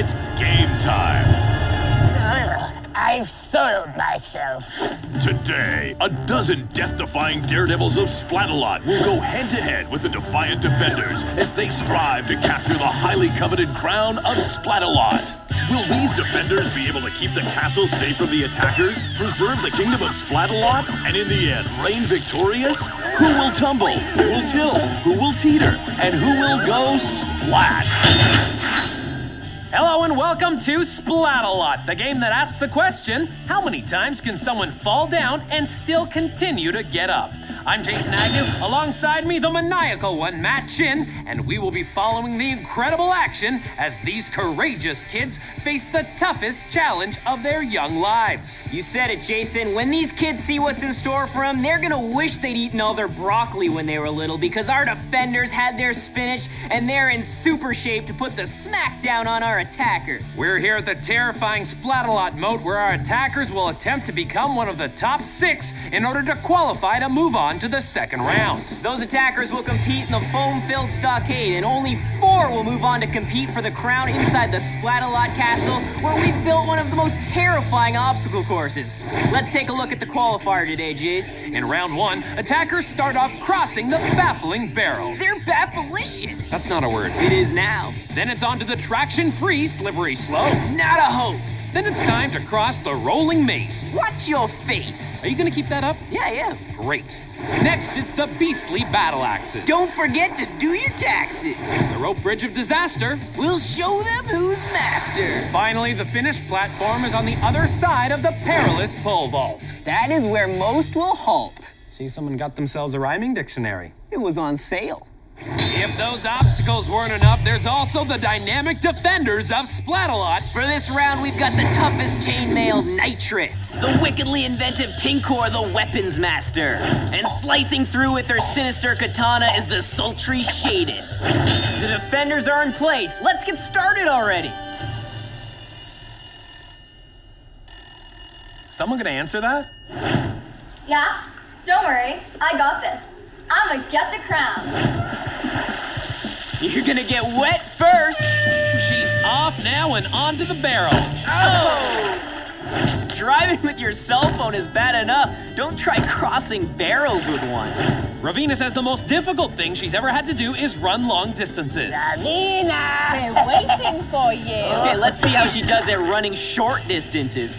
It's game time. I've soiled myself. Today, a dozen death-defying daredevils of Splatalot will go head-to-head with the defiant defenders as they strive to capture the highly coveted crown of Splatalot. Will these defenders be able to keep the castle safe from the attackers, preserve the kingdom of Splatalot, and in the end, reign victorious? Who will tumble? Who will tilt? Who will teeter? And who will go splat? Hello and welcome to Splatalot, the game that asks the question, how many times can someone fall down and still continue to get up? I'm Jason Agnew, alongside me the maniacal one, Matt Chin, and we will be following the incredible action as these courageous kids face the toughest challenge of their young lives. You said it, Jason. When these kids see what's in store for them, they're gonna wish they'd eaten all their broccoli when they were little because our defenders had their spinach and they're in super shape to put the smack down on our attackers. We're here at the terrifying Splatalot Moat where our attackers will attempt to become one of the top 6 in order to qualify to move on to the second round. Those attackers will compete in the foam-filled Stockade, and only 4 will move on to compete for the crown inside the Splatalot Castle, where we've built one of the most terrifying obstacle courses. Let's take a look at the qualifier today, Jace. In round 1, attackers start off crossing the baffling barrels. They're baffalicious. That's not a word. It is now. Then it's on to the traction-free slippery slope. Not a hope. Then it's time to cross the rolling mace. Watch your face. Are you gonna keep that up? Yeah, I am. Great. Next, it's the beastly battle axes. Don't forget to do your taxes. The rope bridge of disaster. We'll show them who's master. Finally, the finished platform is on the other side of the perilous pole vault. That is where most will halt. See, someone got themselves a rhyming dictionary. It was on sale. If those obstacles weren't enough, there's also the dynamic defenders of Splatalot. For this round, we've got the toughest chainmail Knightriss, the wickedly inventive Tinkor, the weapons master, and slicing through with her sinister katana is the sultry Shaiden. The defenders are in place. Let's get started already. Someone gonna answer that? Yeah, don't worry, I got this. I'ma get the crown. You're gonna get wet first. She's off now and onto the barrel. Oh! Driving with your cell phone is bad enough. Don't try crossing barrels with one. Ravina says the most difficult thing she's ever had to do is run long distances. Ravina! They're waiting for you. Okay, let's see how she does at running short distances.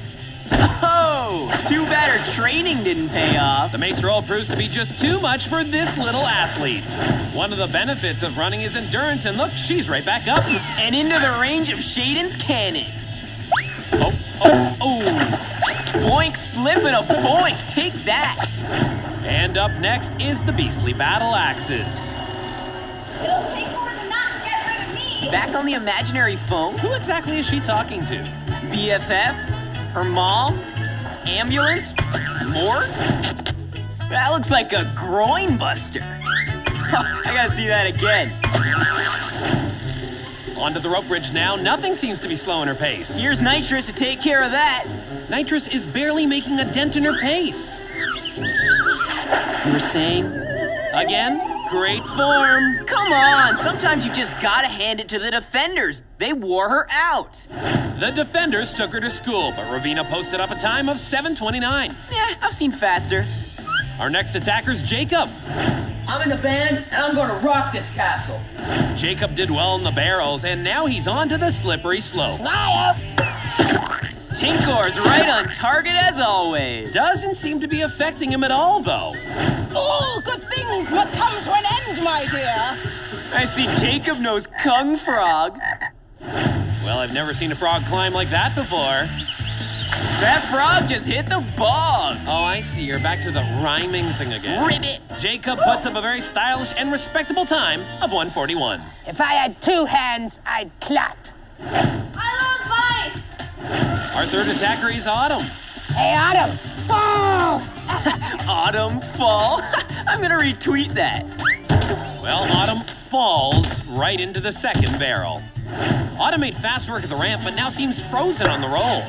Oh, too bad her training didn't pay off. The mace roll proves to be just too much for this little athlete. One of the benefits of running is endurance, and look, she's right back up. And into the range of Shaiden's cannon. Oh. Boink, slip, and a boink. Take that. And up next is the beastly battle axes. It'll take more than that to get rid of me. Back on the imaginary phone? Who exactly is she talking to? BFF? Her mom? Ambulance? Morgue? That looks like a groin buster. I gotta see that again. Onto the rope bridge now. Nothing seems to be slowing her pace. Here's Knightriss to take care of that. Knightriss is barely making a dent in her pace. You were saying? Again? Great form. Come on, sometimes you just gotta hand it to the defenders. They wore her out. The defenders took her to school, but Ravina posted up a time of 7:29. Yeah, I've seen faster. Our next attacker's Jacob. I'm in the band, and I'm gonna rock this castle. Jacob did well in the barrels, and now he's on to the slippery slope. Tinkor's right on target as always. Doesn't seem to be affecting him at all, though. All good things must come to an end, my dear. I see Jacob knows Kung Frog. Well, I've never seen a frog climb like that before. That frog just hit the bog. Oh, I see. You're back to the rhyming thing again. Ribbit. Jacob puts up a very stylish and respectable time of 1:41. If I had 2 hands, I'd clap. I love mice. Our third attacker is Autumn. Hey, Autumn, fall! Autumn fall? I'm gonna retweet that. Well, Autumn falls right into the second barrel. Autumn made fast work of the ramp, but now seems frozen on the roll.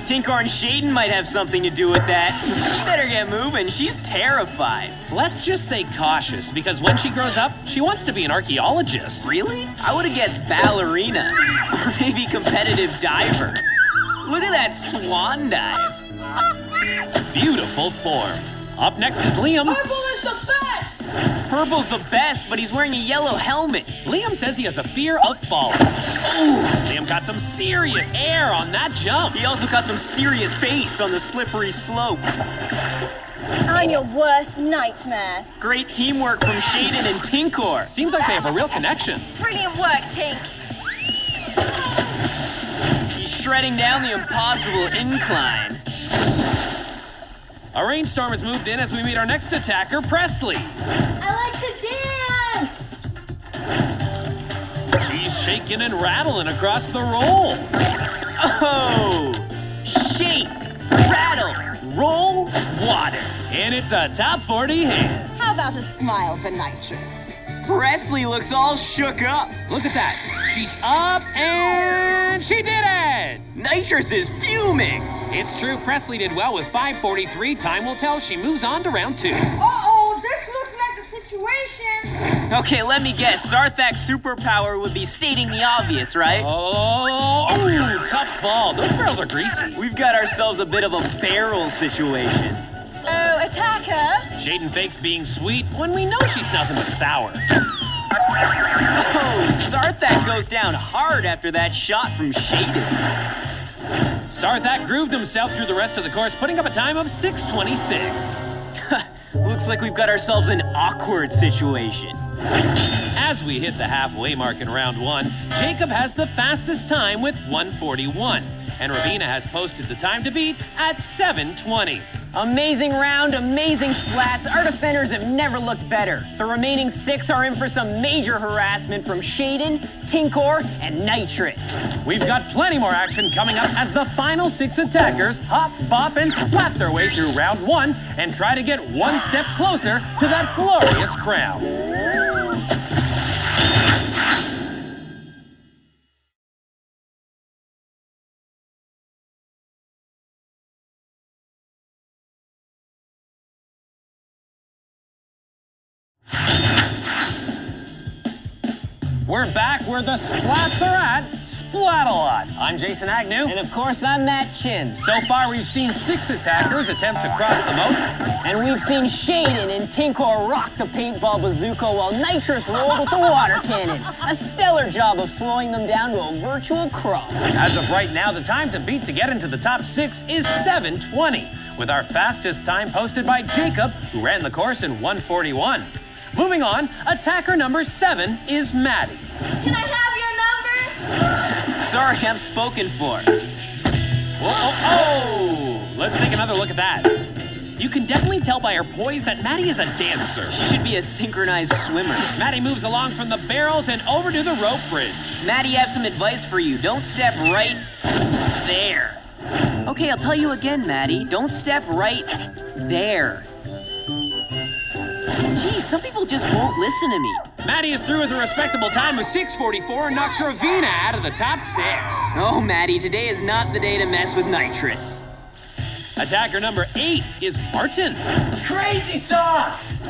Tinkor and Shaiden might have something to do with that. She better get moving. She's terrified. Let's just say cautious, because when she grows up, she wants to be an archaeologist. Really? I would have guessed ballerina. Or maybe competitive competitive diver. Look at that swan dive. Beautiful form. Up next is Liam. Purple is the best! Purple's the best, but he's wearing a yellow helmet. Liam says he has a fear of falling. Ooh, Liam got some serious air on that jump. He also got some serious bass on the slippery slope. I'm your worst nightmare. Great teamwork from Shaiden and Tinkor. Seems like they have a real connection. Brilliant work, Tink. He's shredding down the impossible incline. A rainstorm has moved in as we meet our next attacker, Preslee. I like to dance. She's shaking and rattling across the roll. Oh! Shake, rattle, roll, water. And it's a top 40 hand. How about a smile for Knightriss? Preslee looks all shook up. Look at that. She's up and she did it. Knightriss is fuming. It's true, Preslee did well with 5:43. Time will tell. She moves on to round 2. Uh-oh, this looks like the situation. Okay, let me guess. Sarthak's superpower would be stating the obvious, right? Oh, tough ball. Those barrels are greasy. We've got ourselves a bit of a barrel situation. Oh, attacker. Shaiden fakes being sweet when we know she's nothing but sour. Oh, Sarthak goes down hard after that shot from Shaiden. Sarthak grooved himself through the rest of the course, putting up a time of 6:26. Looks like we've got ourselves an awkward situation. As we hit the halfway mark in round 1, Jacob has the fastest time with 1:41, and Ravina has posted the time to beat at 7:20. Amazing round, amazing splats. Our defenders have never looked better. The remaining 6 are in for some major harassment from Shaiden, Tinkor, and Knightriss. We've got plenty more action coming up as the final 6 attackers hop, bop, and splat their way through round 1 and try to get one step closer to that glorious crown. We're back where the splats are at, Splatalot. I'm Jason Agnew. And of course, I'm Matt Chin. So far, we've seen 6 attackers attempt to cross the moat. And we've seen Shaiden and Tinkor rock the paintball bazooka while Knightriss rolled with the water cannon. A stellar job of slowing them down to a virtual crawl. As of right now, the time to beat to get into the top 6 is 7:20, with our fastest time posted by Jacob, who ran the course in 1:41. Moving on, attacker number 7 is Maddie. Can I have your number? Sorry, I'm spoken for. Oh! Let's take another look at that. You can definitely tell by her poise that Maddie is a dancer. She should be a synchronized swimmer. Maddie moves along from the barrels and over to the rope bridge. Maddie, I have some advice for you. Don't step right there. Okay, I'll tell you again, Maddie. Don't step right there. Geez, some people just won't listen to me. Maddie is through with a respectable time of 6:44 and knocks Ravina out of the top 6. Oh, Maddie, today is not the day to mess with Knightriss. Attacker number 8 is Martin. Crazy socks!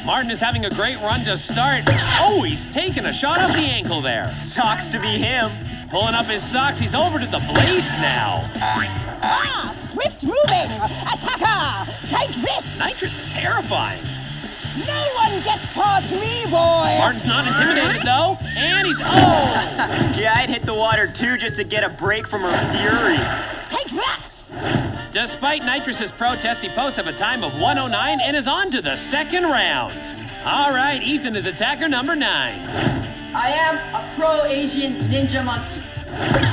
Martin is having a great run to start. Oh, he's taking a shot off the ankle there. Socks to be him. Pulling up his socks, he's over to the blades now. Ah, swift moving! Attacker! Take this! Knightriss is terrifying. No one gets past me, boy! Martin's not intimidated, though. And he's... Oh! Yeah, I'd hit the water, too, just to get a break from her fury. Take that! Despite Knightriss's protests, he posts up a time of 1:09 and is on to the second round. All right, Ethan is attacker number 9. I am a pro-Asian ninja monkey.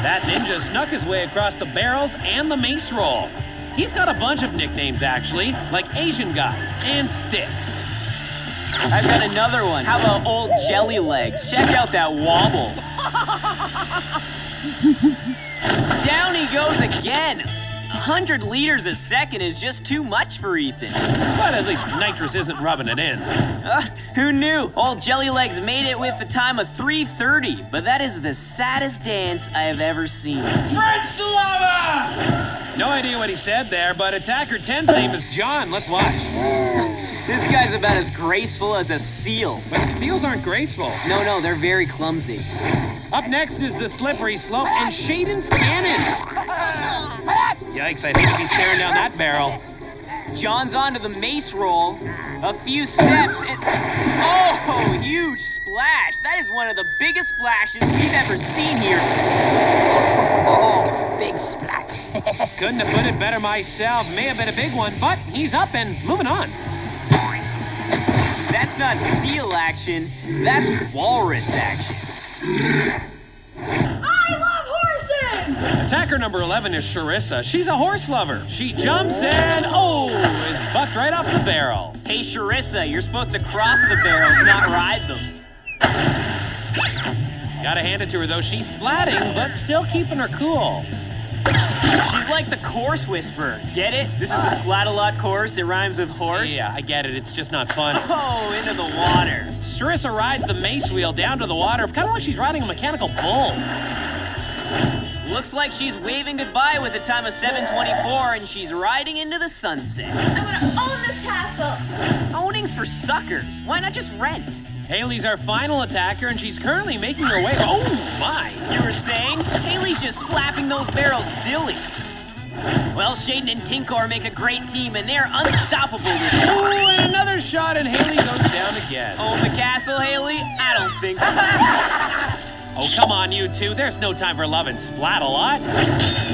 That ninja snuck his way across the barrels and the mace roll. He's got a bunch of nicknames, actually, like Asian Guy and Stick. I've got another one. How about Old Jelly Legs? Check out that wobble. Down he goes again. 100 liters a second is just too much for Ethan. But at least Knightriss isn't rubbing it in. Who knew? Old Jelly Legs made it with a time of 3:30, but that is the saddest dance I have ever seen. French the lava! No idea what he said there, but attacker 10's name is John. Let's watch. This guy's about as graceful as a seal. But seals aren't graceful. No, they're very clumsy. Up next is the slippery slope and Shaiden's cannon. Yikes, I think he's staring down that barrel. John's onto the mace roll. A few steps and... Oh, huge splash. That is one of the biggest splashes we've ever seen here. Oh, big splat. Couldn't have put it better myself. May have been a big one, but he's up and moving on. That's not seal action. That's walrus action. I love horses! Attacker number 11 is Sharissa. She's a horse lover. She jumps and, is bucked right off the barrel. Hey, Sharissa, you're supposed to cross the barrels, not ride them. Gotta hand it to her, though. She's splatting, but still keeping her cool. She's like the course whisperer. Get it? This is the Splatalot course. It rhymes with horse. Yeah, I get it. It's just not fun. Oh, into the water. Sharissa rides the mace wheel down to the water. It's kind of like she's riding a mechanical bull. Looks like she's waving goodbye with a time of 7:24, and she's riding into the sunset. I'm gonna own this castle. Owning's for suckers. Why not just rent? Haley's our final attacker, and she's currently making her way. Oh, my. You were saying? Haley's just slapping those barrels silly. Well, Shaiden and Tinkor make a great team, and they're unstoppable with it. Oh, and another shot, and Haley goes down again. Own the castle, Haley? I don't think so. Oh, come on, you two. There's no time for love and Splatalot.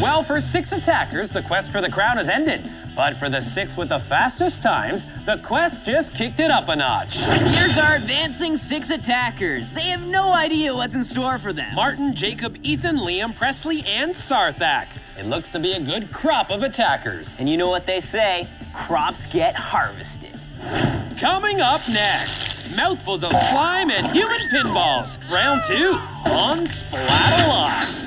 Well, for 6 attackers, the quest for the crown has ended. But for the 6 with the fastest times, the quest just kicked it up a notch. Here's our advancing 6 attackers. They have no idea what's in store for them. Martin, Jacob, Ethan, Liam, Preslee, and Sarthak. It looks to be a good crop of attackers. And you know what they say, crops get harvested. Coming up next, mouthfuls of slime and human pinballs. Round 2 on Splatalot.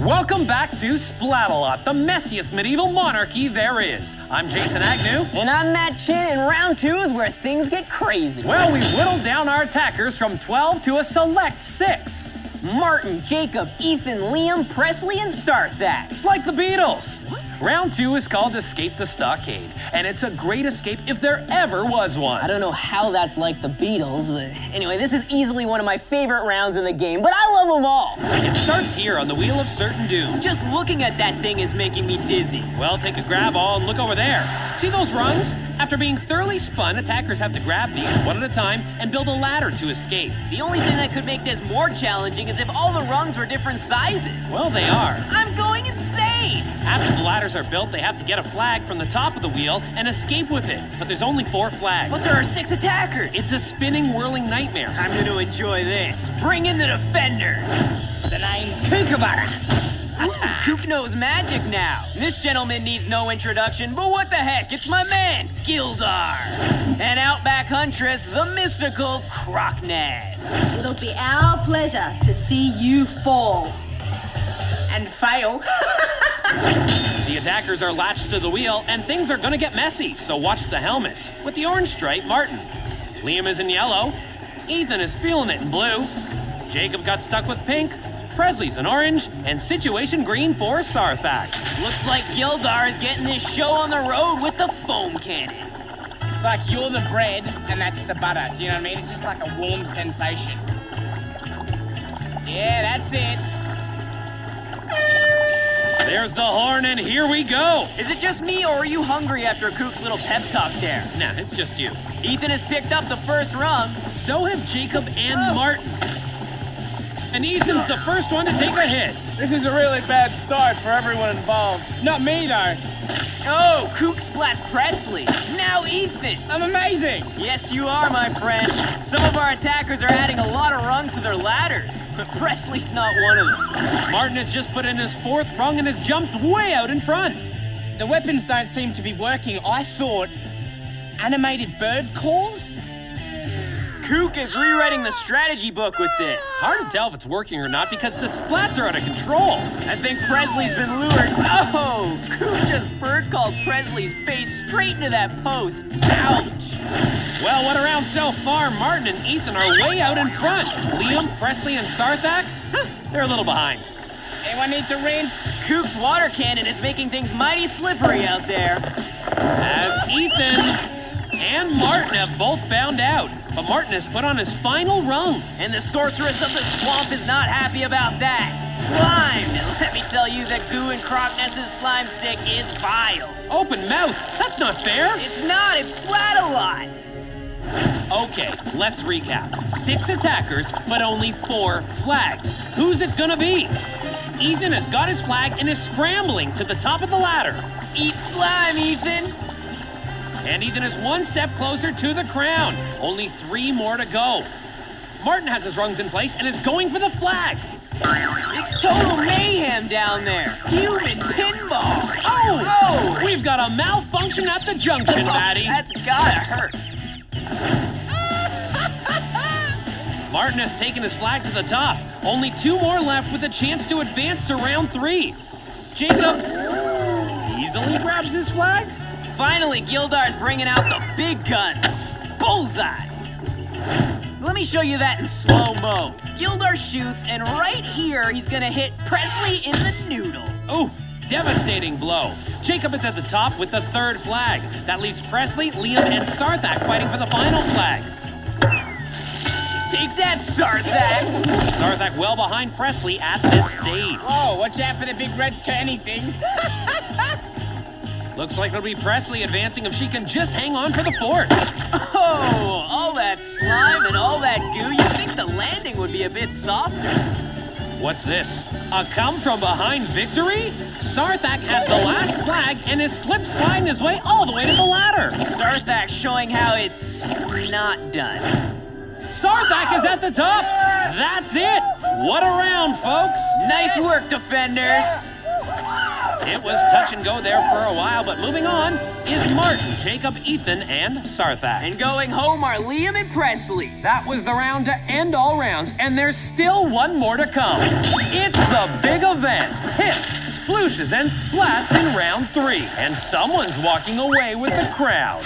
Welcome back to Splatalot, the messiest medieval monarchy there is. I'm Jason Agnew. And I'm Matt Chin, and round 2 is where things get crazy. Well, we've whittled down our attackers from 12 to a select 6. Martin, Jacob, Ethan, Liam, Preslee, and Sarthak. It's like the Beatles. What? Round 2 is called Escape the Stockade, and it's a great escape if there ever was one. I don't know how that's like the Beatles, but anyway, this is easily one of my favorite rounds in the game, but I love them all. It starts here on the Wheel of Certain Doom. Just looking at that thing is making me dizzy. Well, take a grab all and look over there. See those rungs? After being thoroughly spun, attackers have to grab these one at a time and build a ladder to escape. The only thing that could make this more challenging is if all the rungs were different sizes. Well, they are. I'm going insane! After the ladders are built, they have to get a flag from the top of the wheel and escape with it. But there's only 4 flags. But there are 6 attackers. It's a spinning, whirling nightmare. I'm going to enjoy this. Bring in the defenders. The name's Kookaburra. Ooh, Kook knows magic now. This gentleman needs no introduction, but what the heck? It's my man, Gildar. And Outback Huntress, the mystical Crocness. It'll be our pleasure to see you fall. And fail. The attackers are latched to the wheel, and things are gonna get messy, so watch the helmets. With the orange stripe, Martin. Liam is in yellow. Ethan is feeling it in blue. Jacob got stuck with pink. Preslee's in orange, and situation green for Sarthak. Looks like Gildar is getting this show on the road with the foam cannon. It's like you're the bread and that's the butter. Do you know what I mean? It's just like a warm sensation. Yeah, that's it. There's the horn, and here we go. Is it just me, or are you hungry after Kook's little pep talk there? Nah, it's just you. Ethan has picked up the first rung. So have Jacob and Martin. And Ethan's the first one to take a hit. This is a really bad start for everyone involved. Not me, though. Oh, Kook splats Preslee. Now Ethan. I'm amazing. Yes, you are, my friend. Some of our attackers are adding a lot of rungs to their ladders, but Preslee's not one of them. Martin has just put in his 4th rung and has jumped way out in front. The weapons don't seem to be working. I thought animated bird calls? Kook is rewriting the strategy book with this. Hard to tell if it's working or not because the splats are out of control. I think Preslee's been lured. Oh, Kook just bird called Preslee's face straight into that post. Ouch. Well, what a round so far. Martin and Ethan are way out in front. Liam, Preslee, and Sarthak, they're a little behind. Anyone need to rinse? Kook's water cannon is making things mighty slippery out there. As Ethan and Martin have both found out, but Martin has put on his final rung. And the sorceress of the swamp is not happy about that. Slime! And let me tell you that Goo and Crocness's slime stick is vile. Open mouth, that's not fair. It's not, it's Splatalot. Okay, let's recap. 6 attackers, but only 4 flags. Who's it gonna be? Ethan has got his flag and is scrambling to the top of the ladder. Eat slime, Ethan. And Ethan is 1 step closer to the crown. Only 3 more to go. Martin has his rungs in place and is going for the flag. It's total mayhem down there. Human pinball. Oh! We've got a malfunction at the junction, Maddie. That's gotta hurt. Martin has taken his flag to the top. Only 2 more left with a chance to advance to round 3. Jacob easily grabs his flag. Finally, Gildar's bringing out the big gun. Bullseye. Let me show you that in slow-mo. Gildar shoots, and right here, he's gonna hit Preslee in the noodle. Ooh, devastating blow. Jacob is at the top with the 3rd flag. That leaves Preslee, Liam, and Sarthak fighting for the final flag. Take that, Sarthak! Sarthak well behind Preslee at this stage. Oh, watch out for the big red turny thing. Looks like it'll be Preslee advancing if she can just hang on for the 4th. Oh, all that slime and all that goo, you'd think the landing would be a bit softer. What's this? A come from behind victory? Sarthak has the last flag and is slip sliding his way all the way to the ladder. Sarthak showing how it's not done. Sarthak is at the top. That's it. What a round, folks. Nice work, defenders. It was touch and go there for a while, but moving on is Martin, Jacob, Ethan, and Sarthak. And going home are Liam and Preslee. That was the round to end all rounds, and there's still 1 more to come. It's the big event. Hits, splooshes, and splats in round 3, and someone's walking away with the crown.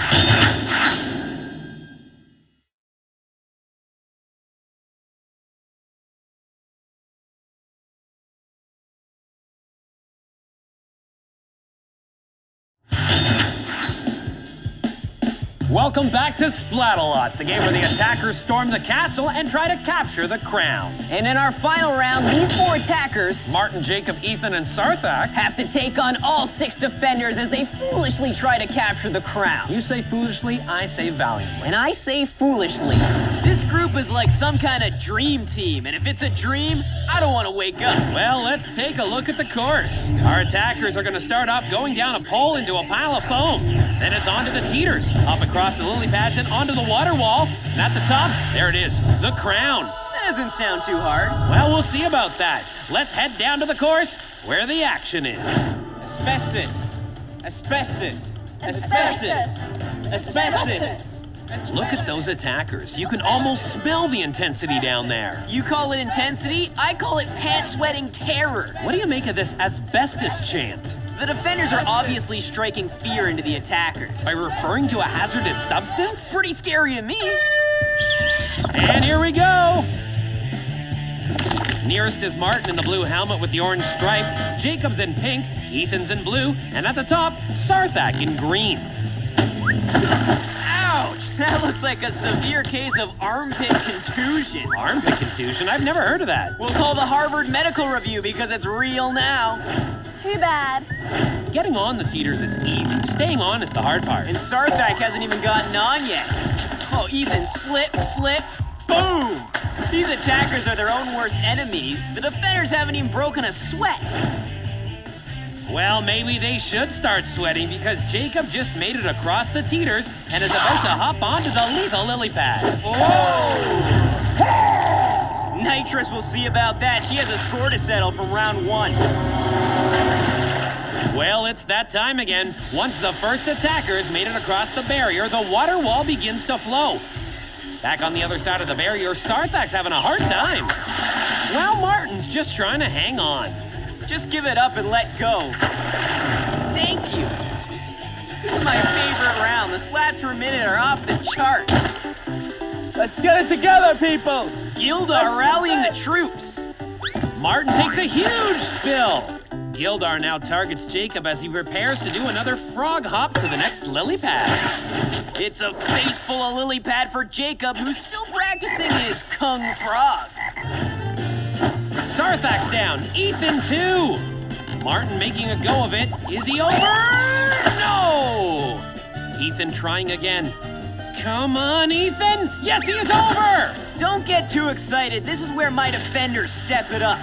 Welcome back to Splatalot, the game where the attackers storm the castle and try to capture the crown. And in our final round, these 4 attackers, Martin, Jacob, Ethan, and Sarthak, have to take on all 6 defenders as they foolishly try to capture the crown. you say foolishly, I say valiantly. And I say foolishly. This group is like some kind of dream team, and if it's a dream, I don't want to wake up. Well, let's take a look at the course. Our attackers are going to start off going down a pole into a pile of foam. Then it's onto the teeters, up across the lily pads and onto the water wall. And at the top, there it is, the crown. That doesn't sound too hard. Well, we'll see about that. Let's head down to the course where the action is. Asbestos. Asbestos. Asbestos. Asbestos. Look at those attackers. You can almost smell the intensity down there. You call it intensity, I call it pants-wetting terror. What do you make of this asbestos chant? The defenders are obviously striking fear into the attackers. By referring to a hazardous substance? Pretty scary to me. And here we go. Nearest is Martin in the blue helmet with the orange stripe, Jacob's in pink, Ethan's in blue, and at the top, Sarthak in green. Ouch! That looks like a severe case of armpit contusion. Armpit contusion? I've never heard of that. We'll call the Harvard Medical Review because it's real now. Too bad. Getting on the teeters is easy. Staying on is the hard part. And Sarthak hasn't even gotten on yet. Oh, Ethan, slip, boom! These attackers are their own worst enemies. The defenders haven't even broken a sweat. Well, maybe they should start sweating because Jacob just made it across the teeters and is about to hop onto the lethal lily pad. Knightriss will see about that. She has a score to settle from round 1. Well, it's that time again. Once the first attackers made it across the barrier, the water wall begins to flow. Back on the other side of the barrier, Sarthak's having a hard time. Well, Martin's just trying to hang on. Just give it up and let go. Thank you. This is my favorite round. The splats per minute are off the chart. Let's get it together, people. Gildar rallying the troops. Martin takes a huge spill. Gildar now targets Jacob as he prepares to do another frog hop to the next lily pad. It's a face full of lily pad for Jacob, who's still practicing his kung frog. Sarthak's down. Ethan too. Martin making a go of it. Is he over? No! Ethan trying again. Come on, Ethan. Yes, he is over. Don't get too excited. This is where my defenders step it up.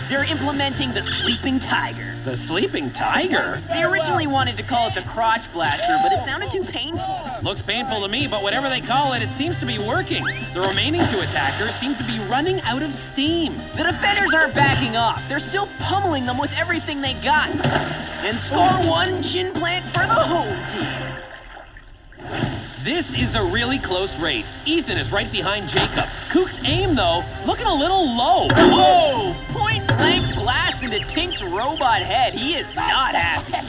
They're implementing the Sleeping Tiger. The Sleeping Tiger? They originally wanted to call it the Crotch Blaster, but it sounded too painful. Looks painful to me, but whatever they call it, it seems to be working. The remaining two attackers seem to be running out of steam. The defenders aren't backing off. They're still pummeling them with everything they got. And score one chin plant for the whole team. This is a really close race. Ethan is right behind Jacob. Kook's aim, though, looking a little low. Whoa! Point blank blast into Tink's robot head. He is not happy.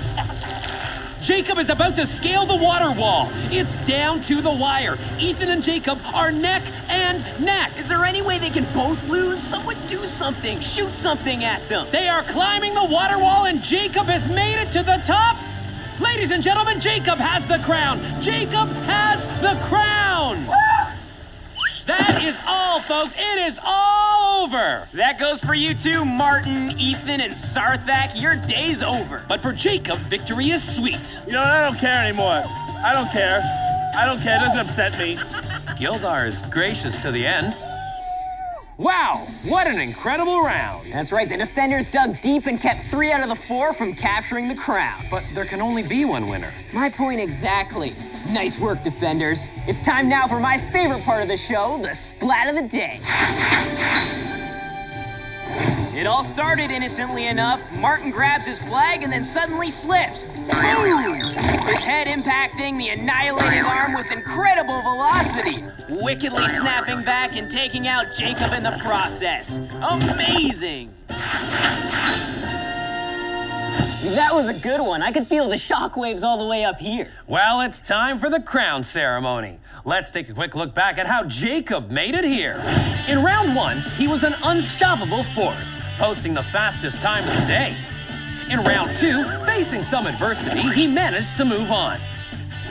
Jacob is about to scale the water wall. It's down to the wire. Ethan and Jacob are neck and neck. Is there any way they can both lose? Someone do something. Shoot something at them. They are climbing the water wall, and Jacob has made it to the top. Ladies and gentlemen, Jacob has the crown. Jacob has the crown. That is all, folks. It is all over. That goes for you too, Martin, Ethan, and Sarthak. Your day's over. But for Jacob, victory is sweet. You know, I don't care anymore. I don't care. I don't care. It doesn't upset me. Gildar is gracious to the end. Wow, what an incredible round. That's right, the defenders dug deep and kept 3 out of the 4 from capturing the crown. But there can only be one winner. My point exactly. Nice work, defenders. It's time now for my favorite part of the show, the Splat of the Day. It all started innocently enough. Martin grabs his flag and then suddenly slips. Boom! His head impacting the annihilating arm with incredible velocity. Wickedly snapping back and taking out Jacob in the process. Amazing! That was a good one. I could feel the shockwaves all the way up here. Well, it's time for the crown ceremony. Let's take a quick look back at how Jacob made it here. In round 1, he was an unstoppable force, posting the fastest time of the day. In round 2, facing some adversity, he managed to move on.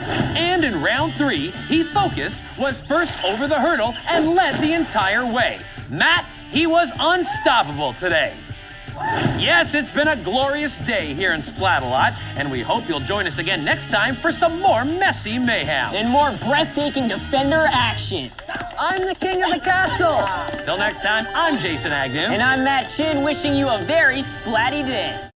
And in round 3, he focused, was first over the hurdle, and led the entire way. Matt, he was unstoppable today. Yes, it's been a glorious day here in Splatalot, and we hope you'll join us again next time for some more messy mayhem. And more breathtaking defender action. I'm the king of the castle. Till next time, I'm Jason Agnew. And I'm Matt Chin, wishing you a very splatty day.